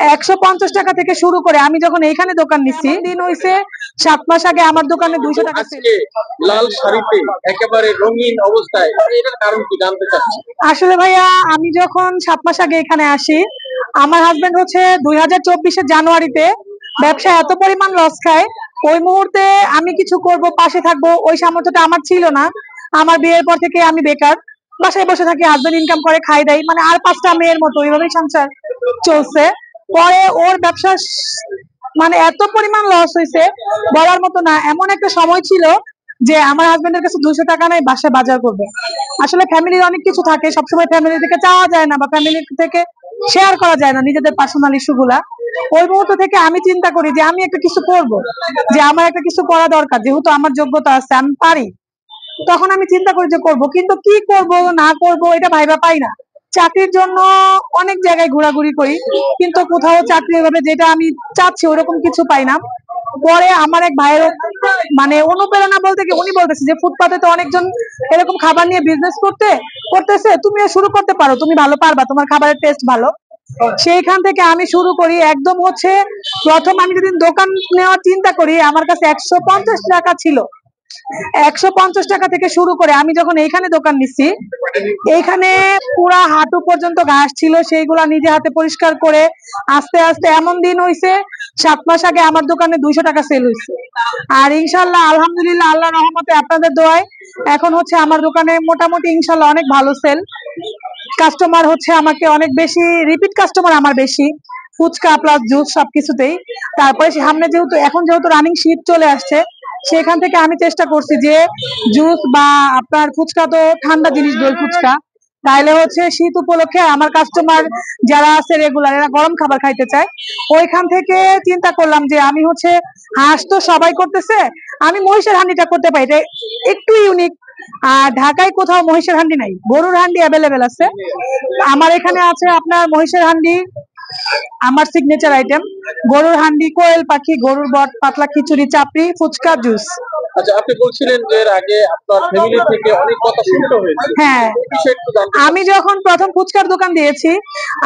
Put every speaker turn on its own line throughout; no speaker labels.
150 টাকা থেকে শুরু করে আমি যখন এইখানে দোকান নিচ্ছি দিন হইছে 7 মাস আগে আমার দোকানে 200 টাকা ছিল।
লাল শাড়িতে একেবারে রঙিন অবস্থায়, এটার কারণ কি জানতে চাচ্ছি।
আসলে ভাইয়া আমি যখন 7 মাস আগে এখানে আসি, আমার হাজবেন্ড হচ্ছে 2024-এর জানুয়ারিতে ব্যবসা এত পরিমাণ লস খায়, ওই মুহূর্তে আমি কিছু করব, পাশে থাকবো, ওই সামর্থ্যটা আমার ছিল না। আমার বিয়ের পর থেকে আমি বেকার, বাসায় বসে থাকি, হাজবেন্ড ইনকাম করে খাই দেয়, মানে আর 5টা মেয়ের মতো এইভাবেই সংসার চলছে। পরে ওর ব্যবসা মানে এত পরিমাণ লস হয়েছে বলার মতো না। এমন একটা সময় ছিল যে আমার হাজবেন্ডের কাছে 200 টাকা নাই বাসায় বাজার করবে। আসলে ফ্যামিলির অনেক কিছু থাকে, সবসময় ফ্যামিলি থেকে চাওয়া যায় না বা ফ্যামিলি থেকে শেয়ার করা যায় না নিজেদের পার্সোনাল ইস্যু গুলা। ওই মুহূর্ত থেকে আমি চিন্তা করি যে আমি একটা কিছু করব, যে আমার একটা কিছু করা দরকার, যেহেতু আমার যোগ্যতা আছে, আমি পারি। তখন আমি চিন্তা করি যে করব, কিন্তু কি করব না করব এটা ভাইবা পাই না। চাকরির জন্য অনেক জায়গায় ঘোরাঘুরি করি, কিন্তু কোথাও চাকরি এভাবে যেটা আমি চাচ্ছি ওরকম কিছু পাই না। পরে আমার এক ভাইয়ের মানে অনুপ্রেরণা বলতে কি, উনি বলতেছে যে ফুটপাতে তো অনেকজন এরকম খাবার নিয়ে বিজনেস করতেছে, তুমিও শুরু করতে পারো, তুমি ভালো পারবা, তোমার খাবারের টেস্ট ভালো। সেইখান থেকে আমি শুরু করি। একদম হচ্ছে প্রথম আমি যেদিন দোকান নেওয়ার চিন্তা করি, আমার কাছে 150 টাকা ছিল। 150 টাকা থেকে শুরু করে আমি যখন এইখানে দোকান নিচ্ছি, এইখানে পুরা হাঁটু পর্যন্ত ঘাস ছিল, সেইগুলা নিজে হাতে পরিষ্কার করে আস্তে আস্তে এমন দিন হইছে 7 মাস আগে আমার দোকানে 200 টাকা সেল হইছে। আর ইনশাল্লাহ আলহামদুলিল্লাহ আল্লাহর রহমতে আপনাদের দোয়ায় এখন হচ্ছে আমার দোকানে মোটামুটি ইনশাল্লাহ অনেক ভালো সেল। কাস্টমার হচ্ছে আমাকে অনেক বেশি, রিপিট কাস্টমার আমার বেশি, ফুচকা প্লাস জুস সবকিছুতেই। তারপরে সামনে যেহেতু রানিং শীত চলে আসছে, সেখান থেকে আমি চেষ্টা করছি যে জুস বা আপনার ফুচকা তো ঠান্ডা জিনিস, দই ফুচকা, তাইলে হচ্ছে শীত উপলক্ষে আমার কাস্টমার যারা আছে রেগুলার, এরা গরম খাবার খাইতে চায়। ওইখান থেকে চিন্তা করলাম যে আমি হচ্ছে হাঁস তো সবাই করতেছে, আমি মহিষের হান্ডিটা করতে পারি, এটা একটু ইউনিক। আর ঢাকায় কোথাও মহিষের হান্ডি নাই, গরুর হান্ডি অ্যাভেলেবেল আছে। আমার এখানে আছে আপনার মহিষের হান্ডি, আমার সিগনেচার আইটেম গরুর হান্ডি, কোয়েল পাখি, গরুর বট, পাতলা খিচুড়ি, চাপড়ি, ফুচকা, জুস।
আচ্ছা, আপনি বলছিলেন যে এর আগে আপনার ফ্যামিলি থেকে অনেক কথা শুনতে হয়েছে।
হ্যাঁ, আমি যখন প্রথম ফুচকার দোকান দিয়েছি,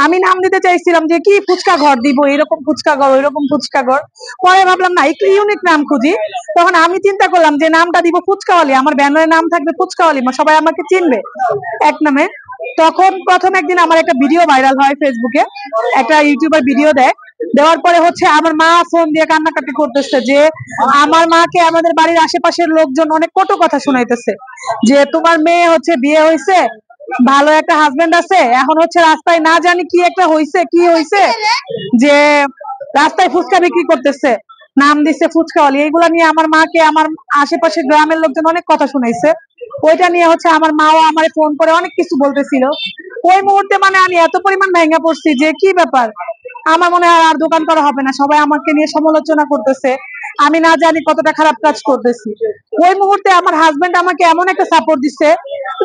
আমি নাম দিতে চাইছিলাম যে কি ফুচকা ঘর দিব, এরকম ফুচকা ঘর, ওইরকম ফুচকা ঘর। পরে ভাবলাম না, একটু ইউনিক নাম খুঁজি। তখন আমি চিন্তা করলাম যে নামটা দিব ফুচকাওয়ালি, আমার ব্যানারের নাম থাকবে ফুচকাওয়ালি, সবাই আমাকে চিনবে এক নামে। তখন প্রথম একদিন আমার একটা ভিডিও ভাইরাল হয় ফেসবুকে, একটা ইউটিউবার ভিডিও দেওয়ার পরে হচ্ছে আমার মা ফোন দিয়ে কান্নাকাটি করতেছে যে আমার মাকে আমাদের বাড়ির আশেপাশের লোকজন অনেক কটু কথা শুনাইতেছে যে তোমার মেয়ে হচ্ছে বিয়ে হয়েছে, ভালো একটা হাজবেন্ড আছে, এখন হচ্ছে রাস্তায় না জানি কি একটা হয়েছে, কি হয়েছে যে রাস্তায় ফুচকা বিক্রি করতেছে, নাম দিচ্ছে ফুচকাওয়ালি। এইগুলা নিয়ে আমার মাকে আমার আশেপাশের গ্রামের লোকজন অনেক কথা শুনাইছে। ওইটা নিয়ে হচ্ছে আমার মাও আমার ফোন করে অনেক কিছু বলতেছিল। ওই মুহূর্তে মানে আমি এত পরিমাণ ভেঙে পড়ছি যে কি ব্যাপার, আমার মনে হয় আর দোকান করা হবে না, সবাই আমাকে নিয়ে সমালোচনা করতেছে, আমি না জানি কতটা খারাপ কাজ করতেছি। ওই মুহূর্তে আমার হাজবেন্ড আমাকে এমন একটা সাপোর্ট দিচ্ছে,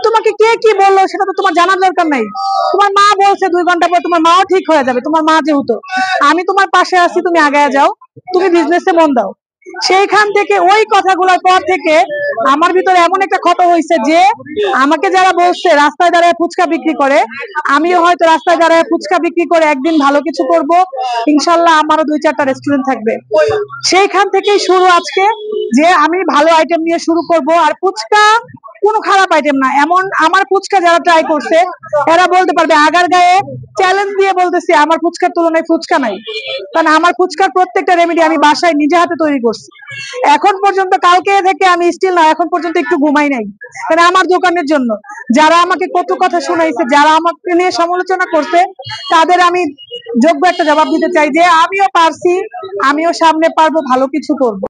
তোমাকে কে কি বললো সেটা তো তোমার জানার দরকার নাই, তোমার মা বলছে 2 ঘন্টা পর তোমার মাও ঠিক হয়ে যাবে, তোমার মা যেহেতু, আমি তোমার পাশে আছি, তুমি আগায় যাও, তুমি বিজনেসে মন দাও। সেইখান থেকে ওই কথাগুলোর পর থেকে আমার ভিতরে এমন একটা ক্ষত হয়েছে যে আমাকে যারা বলছে রাস্তায় দাঁড়ায় ফুচকা বিক্রি করে, আমিও হয়তো রাস্তায় দাঁড়ায় ফুচকা বিক্রি করে একদিন ভালো কিছু করব, ইনশাল্লাহ আমারও 2-4টা রেস্টুরেন্ট থাকবে। সেইখান থেকেই শুরু আজকে, যে আমি ভালো আইটেম নিয়ে শুরু করব। আর ফুচকা কোনো খারাপ আইটেম না, এমন আমার ফুচকা যারা ট্রাই করছে এরা বলতে পারবে, আগার গায়ে চ্যালেঞ্জ দিয়ে বলতেছি আমার ফুচকার তুলনায় ফুচকা নাই, কারণ আমার ফুচকার প্রত্যেকটা রেমেডি আমি বাসায় নিজে হাতে তৈরি করছি। এখন পর্যন্ত কালকে থেকে আমি স্টিল না, এখন পর্যন্ত একটু ঘুমাই নাই, কারণ আমার দোকানের জন্য যারা আমাকে কত কথা শুনাইছে, যারা আমাকে নিয়ে সমালোচনা করছে, তাদের আমি যোগ্য একটা জবাব দিতে চাই যে আমিও পারছি, আমিও সামনে পারবো, ভালো কিছু করব।